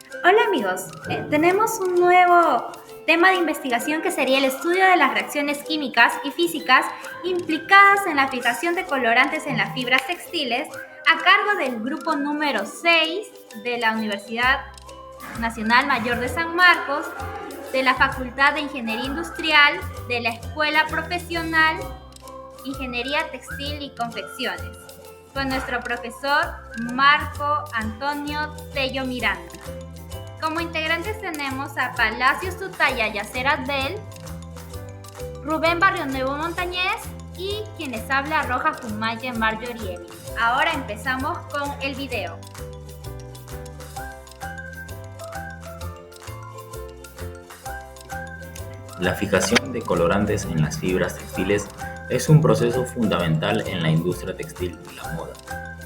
Hola amigos, tenemos un nuevo tema de investigación que sería el estudio de las reacciones químicas y físicas implicadas en la aplicación de colorantes en las fibras textiles a cargo del grupo número 6 de la Universidad Nacional Mayor de San Marcos, de la Facultad de Ingeniería Industrial, de la Escuela Profesional Ingeniería Textil y Confecciones, con nuestro profesor Marco Antonio Tello Miranda. Como integrantes tenemos a Palacios Tutaya Yacer Abdel, Rubén Barrio Nuevo Montañez y quien les habla Roja Fumaye Marjorie Evi. Ahora empezamos con el video. La fijación de colorantes en las fibras textiles es un proceso fundamental en la industria textil y la moda.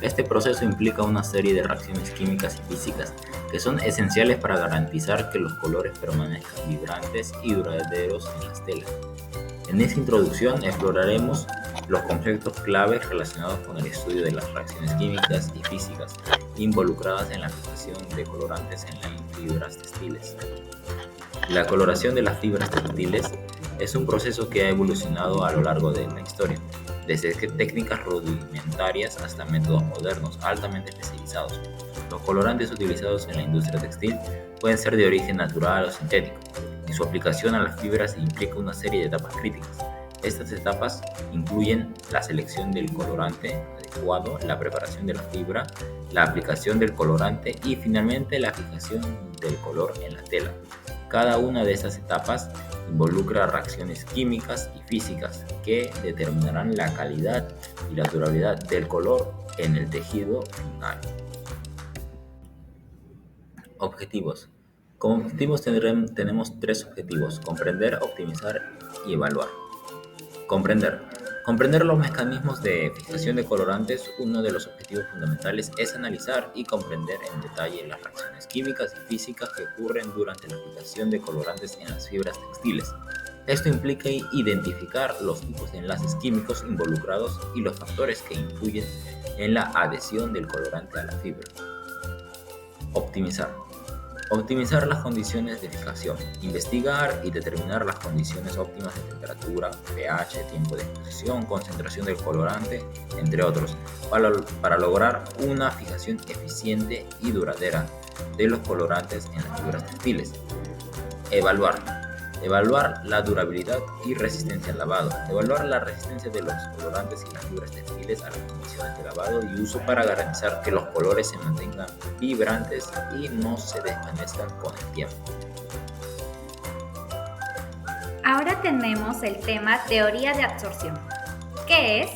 Este proceso implica una serie de reacciones químicas y físicas que son esenciales para garantizar que los colores permanezcan vibrantes y duraderos en las telas. En esta introducción exploraremos los conceptos claves relacionados con el estudio de las reacciones químicas y físicas involucradas en la fijación de colorantes en las fibras textiles. La coloración de las fibras textiles es un proceso que ha evolucionado a lo largo de la historia, desde técnicas rudimentarias hasta métodos modernos altamente especializados. Los colorantes utilizados en la industria textil pueden ser de origen natural o sintético, y su aplicación a las fibras implica una serie de etapas críticas. Estas etapas incluyen la selección del colorante adecuado, la preparación de la fibra, la aplicación del colorante y finalmente la fijación del color en la tela. Cada una de estas etapas involucra reacciones químicas y físicas que determinarán la calidad y la durabilidad del color en el tejido final. Objetivos. Como objetivos tenemos tres objetivos: comprender, optimizar y evaluar. Comprender los mecanismos de fijación de colorantes. Uno de los objetivos fundamentales es analizar y comprender en detalle las reacciones químicas y físicas que ocurren durante la aplicación de colorantes en las fibras textiles. Esto implica identificar los tipos de enlaces químicos involucrados y los factores que influyen en la adhesión del colorante a la fibra. Optimizar las condiciones de fijación, investigar y determinar las condiciones óptimas de temperatura, pH, tiempo de exposición, concentración del colorante, entre otros, para lograr una fijación eficiente y duradera de los colorantes en las fibras textiles. Evaluar la durabilidad y resistencia al lavado. Evaluar la resistencia de los colorantes y las fibras textiles a las condiciones de lavado y uso para garantizar que los colores se mantengan vibrantes y no se desvanezcan con el tiempo. Ahora tenemos el tema teoría de absorción. ¿Qué es?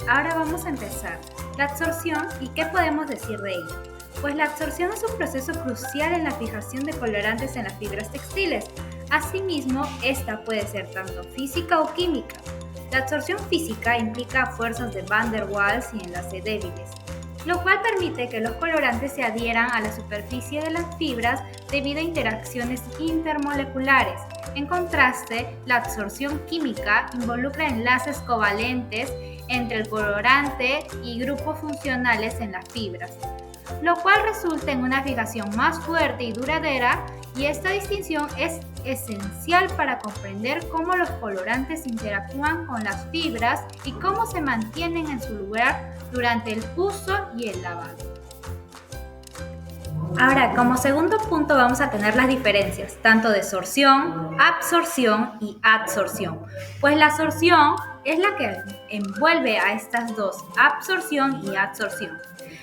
Ahora vamos a empezar. La absorción y qué podemos decir de ella. Pues la absorción es un proceso crucial en la fijación de colorantes en las fibras textiles. Asimismo, esta puede ser tanto física o química. La absorción física implica fuerzas de Van der Waals y enlace débiles, lo cual permite que los colorantes se adhieran a la superficie de las fibras debido a interacciones intermoleculares. En contraste, la absorción química involucra enlaces covalentes entre el colorante y grupos funcionales en las fibras, lo cual resulta en una fijación más fuerte y duradera, y esta distinción es esencial para comprender cómo los colorantes interactúan con las fibras y cómo se mantienen en su lugar durante el uso y el lavado. Ahora, como segundo punto vamos a tener las diferencias, tanto de sorción, absorción y adsorción. Pues la sorción es la que envuelve a estas dos, absorción y adsorción.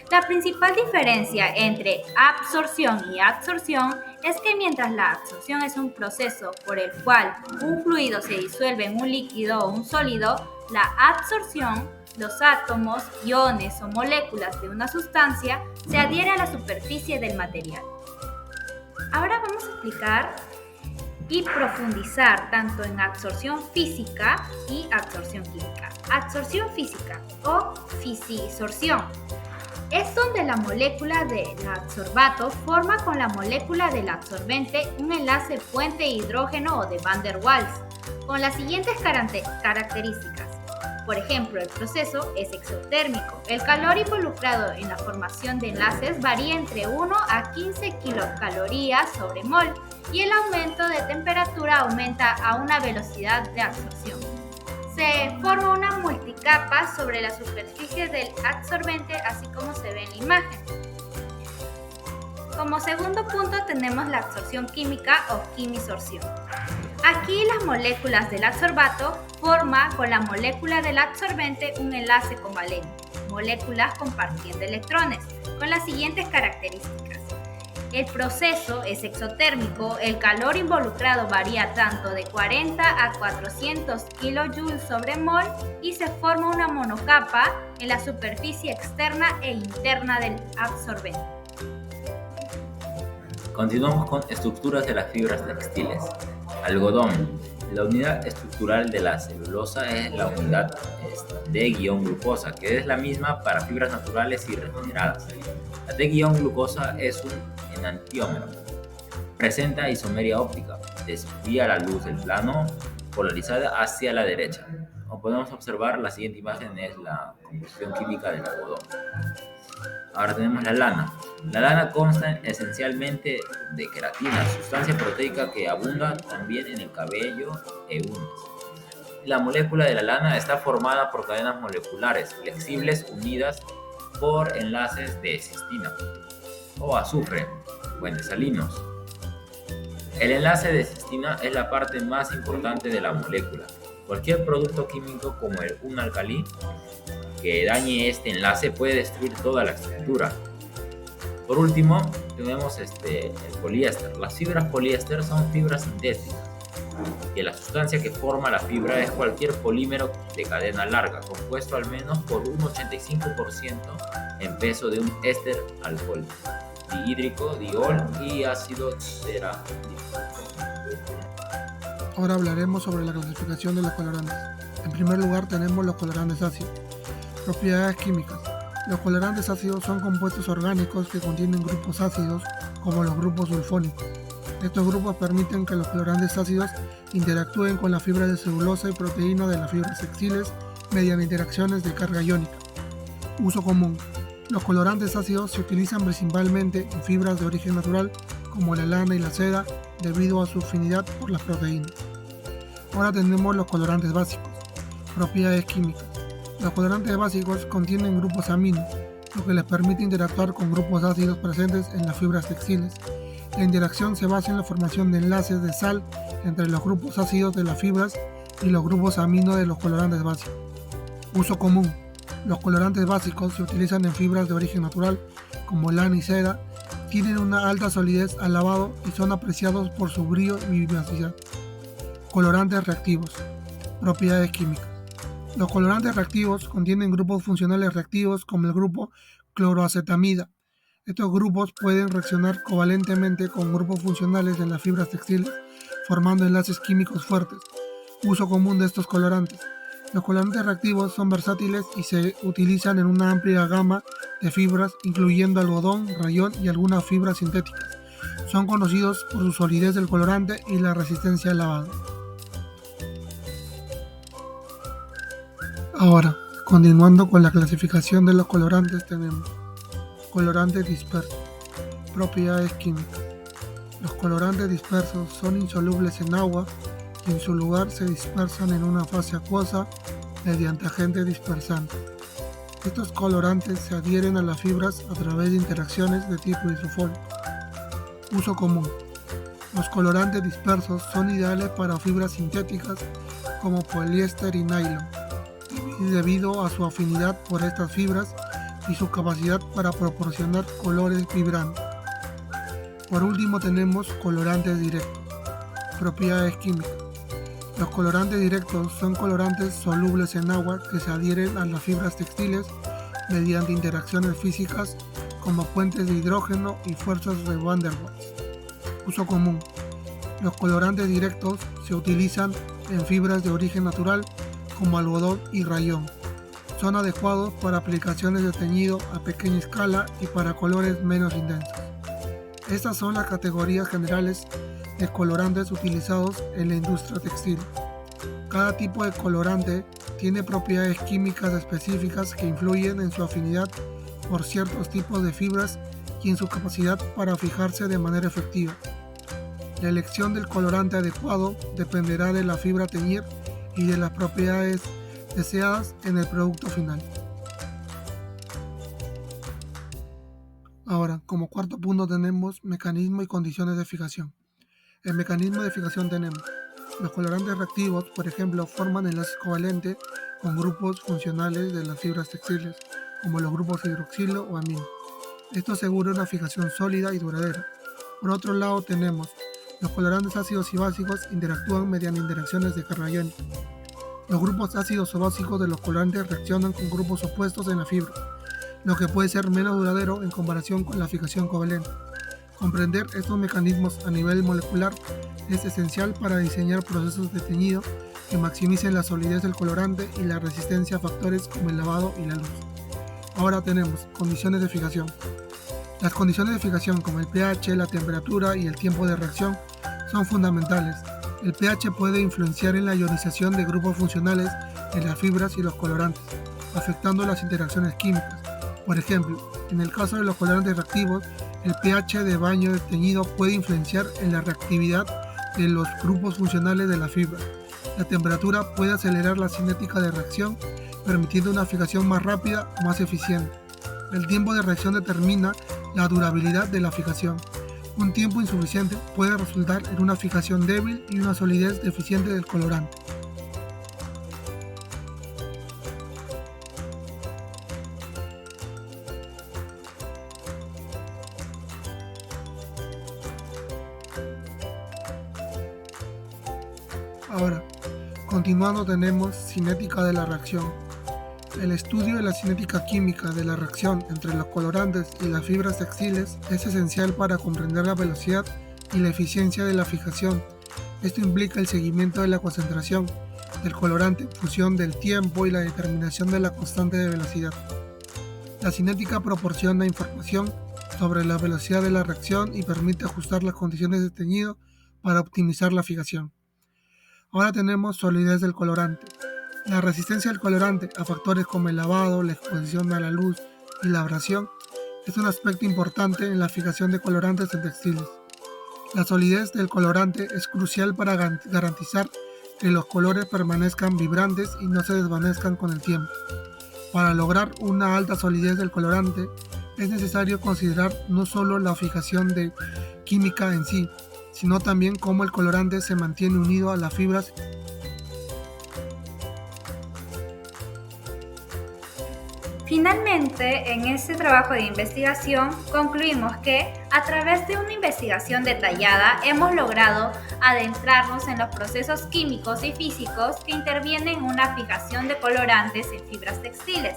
La principal diferencia entre absorción y adsorción es que mientras la absorción es un proceso por el cual un fluido se disuelve en un líquido o un sólido, la adsorción, los átomos, iones o moléculas de una sustancia se adhieren a la superficie del material. Ahora vamos a explicar y profundizar tanto en absorción física y absorción química. Absorción física o fisisorción es donde la molécula del adsorbato forma con la molécula del absorbente un enlace puente hidrógeno o de Van der Waals con las siguientes características. Por ejemplo, el proceso es exotérmico. El calor involucrado en la formación de enlaces varía entre 1 a 15 kilocalorías sobre mol y el aumento de temperatura aumenta a una velocidad de absorción. Se forma una multicapa sobre la superficie del absorbente, así como se ve en la imagen. Como segundo punto tenemos la absorción química o quimisorción. Aquí las moléculas del adsorbato forman con la molécula del absorbente un enlace covalente, moléculas compartiendo electrones, con las siguientes características. El proceso es exotérmico, el calor involucrado varía tanto de 40 a 400 kJ sobre mol y se forma una monocapa en la superficie externa e interna del absorbente. Continuamos con estructuras de las fibras textiles. Algodón. La unidad estructural de la celulosa es la unidad D-glucosa, que es la misma para fibras naturales y regeneradas. La D-glucosa es un enantiómero. Presenta isomería óptica. Desvía la luz del plano polarizada hacia la derecha. Como podemos observar, la siguiente imagen es la composición química del algodón. Ahora tenemos la lana. La lana consta esencialmente de queratina, sustancia proteica que abunda también en el cabello e uñas. La molécula de la lana está formada por cadenas moleculares flexibles unidas por enlaces de cistina o azufre puentes salinos. El enlace de cistina es la parte más importante de la molécula. Cualquier producto químico como un alcalí que dañe este enlace puede destruir toda la estructura. Por último, tenemos el poliéster. Las fibras poliéster son fibras sintéticas, que la sustancia que forma la fibra es cualquier polímero de cadena larga, compuesto al menos por un 85% en peso de un éster alcohólico, dihídrico, diol y ácido cerámico. Ahora hablaremos sobre la clasificación de los colorantes. En primer lugar tenemos los colorantes ácidos. Propiedades químicas. Los colorantes ácidos son compuestos orgánicos que contienen grupos ácidos, como los grupos sulfónicos. Estos grupos permiten que los colorantes ácidos interactúen con la fibra de celulosa y proteína de las fibras textiles mediante interacciones de carga iónica. Uso común. Los colorantes ácidos se utilizan principalmente en fibras de origen natural, como la lana y la seda, debido a su afinidad por las proteínas. Ahora tenemos los colorantes básicos. Propiedades químicas. Los colorantes básicos contienen grupos aminos, lo que les permite interactuar con grupos ácidos presentes en las fibras textiles. La interacción se basa en la formación de enlaces de sal entre los grupos ácidos de las fibras y los grupos aminos de los colorantes básicos. Uso común. Los colorantes básicos se utilizan en fibras de origen natural, como lana y seda, tienen una alta solidez al lavado y son apreciados por su brillo y vivacidad. Colorantes reactivos. Propiedades químicas. Los colorantes reactivos contienen grupos funcionales reactivos como el grupo cloroacetamida. Estos grupos pueden reaccionar covalentemente con grupos funcionales en las fibras textiles, formando enlaces químicos fuertes. Uso común de estos colorantes. Los colorantes reactivos son versátiles y se utilizan en una amplia gama de fibras, incluyendo algodón, rayón y algunas fibras sintéticas. Son conocidos por su solidez del colorante y la resistencia al lavado. Ahora, continuando con la clasificación de los colorantes, tenemos colorantes dispersos. Propiedades químicas. Los colorantes dispersos son insolubles en agua y en su lugar se dispersan en una fase acuosa mediante agentes dispersantes. Estos colorantes se adhieren a las fibras a través de interacciones de tipo isofólico. Uso común. Los colorantes dispersos son ideales para fibras sintéticas como poliéster y nylon, debido a su afinidad por estas fibras y su capacidad para proporcionar colores vibrantes. Por último tenemos colorantes directos. Propiedades químicas. Los colorantes directos son colorantes solubles en agua que se adhieren a las fibras textiles mediante interacciones físicas como puentes de hidrógeno y fuerzas de Van der Waals. Uso común. Los colorantes directos se utilizan en fibras de origen natural como algodón y rayón. Son adecuados para aplicaciones de teñido a pequeña escala y para colores menos intensos. Estas son las categorías generales de colorantes utilizados en la industria textil. Cada tipo de colorante tiene propiedades químicas específicas que influyen en su afinidad por ciertos tipos de fibras y en su capacidad para fijarse de manera efectiva. La elección del colorante adecuado dependerá de la fibra a teñir y de las propiedades deseadas en el producto final. Ahora, como cuarto punto tenemos mecanismo y condiciones de fijación. El mecanismo de fijación tenemos los colorantes reactivos, por ejemplo, forman enlaces covalentes con grupos funcionales de las fibras textiles, como los grupos hidroxilo o amino. Esto asegura una fijación sólida y duradera. Por otro lado tenemos los colorantes ácidos y básicos interactúan mediante interacciones de carga iónica. Los grupos ácidos o básicos de los colorantes reaccionan con grupos opuestos en la fibra, lo que puede ser menos duradero en comparación con la fijación covalente. Comprender estos mecanismos a nivel molecular es esencial para diseñar procesos de teñido que maximicen la solidez del colorante y la resistencia a factores como el lavado y la luz. Ahora tenemos condiciones de fijación. Las condiciones de fijación como el pH, la temperatura y el tiempo de reacción son fundamentales. El pH puede influenciar en la ionización de grupos funcionales en las fibras y los colorantes, afectando las interacciones químicas. Por ejemplo, en el caso de los colorantes reactivos, el pH de baño de teñido puede influenciar en la reactividad de los grupos funcionales de la fibra. La temperatura puede acelerar la cinética de reacción, permitiendo una fijación más rápida o más eficiente. El tiempo de reacción determina la durabilidad de la fijación. Un tiempo insuficiente puede resultar en una fijación débil y una solidez deficiente del colorante. Ahora, continuando tenemos cinética de la reacción. El estudio de la cinética química de la reacción entre los colorantes y las fibras textiles es esencial para comprender la velocidad y la eficiencia de la fijación. Esto implica el seguimiento de la concentración del colorante en función del tiempo y la determinación de la constante de velocidad. La cinética proporciona información sobre la velocidad de la reacción y permite ajustar las condiciones de teñido para optimizar la fijación. Ahora tenemos solidez del colorante. La resistencia del colorante a factores como el lavado, la exposición a la luz y la abrasión es un aspecto importante en la fijación de colorantes en textiles. La solidez del colorante es crucial para garantizar que los colores permanezcan vibrantes y no se desvanezcan con el tiempo. Para lograr una alta solidez del colorante es necesario considerar no solo la fijación química en sí, sino también cómo el colorante se mantiene unido a las fibras. Finalmente, en este trabajo de investigación, concluimos que, a través de una investigación detallada, hemos logrado adentrarnos en los procesos químicos y físicos que intervienen en una fijación de colorantes en fibras textiles.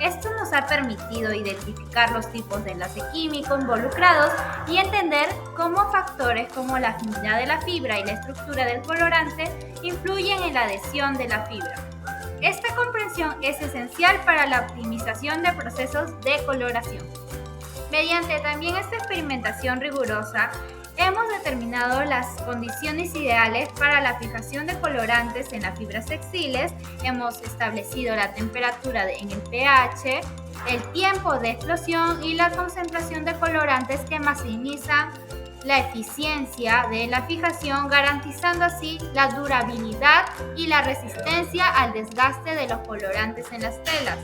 Esto nos ha permitido identificar los tipos de enlace químico involucrados y entender cómo factores como la afinidad de la fibra y la estructura del colorante influyen en la adhesión de la fibra. Esta comprensión es esencial para la optimización de procesos de coloración. Mediante también esta experimentación rigurosa, hemos determinado las condiciones ideales para la fijación de colorantes en las fibras textiles, hemos establecido la temperatura en el pH, el tiempo de explosión y la concentración de colorantes que maximizan la eficiencia de la fijación, garantizando así la durabilidad y la resistencia al desgaste de los colorantes en las telas.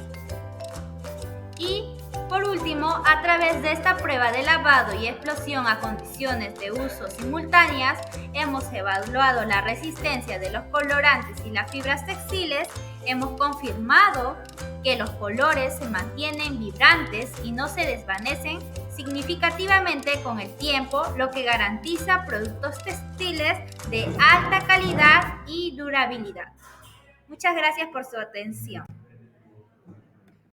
Y por último, a través de esta prueba de lavado y explosión a condiciones de uso simultáneas, hemos evaluado la resistencia de los colorantes y las fibras textiles, hemos confirmado que los colores se mantienen vibrantes y no se desvanecen significativamente con el tiempo, lo que garantiza productos textiles de alta calidad y durabilidad. Muchas gracias por su atención.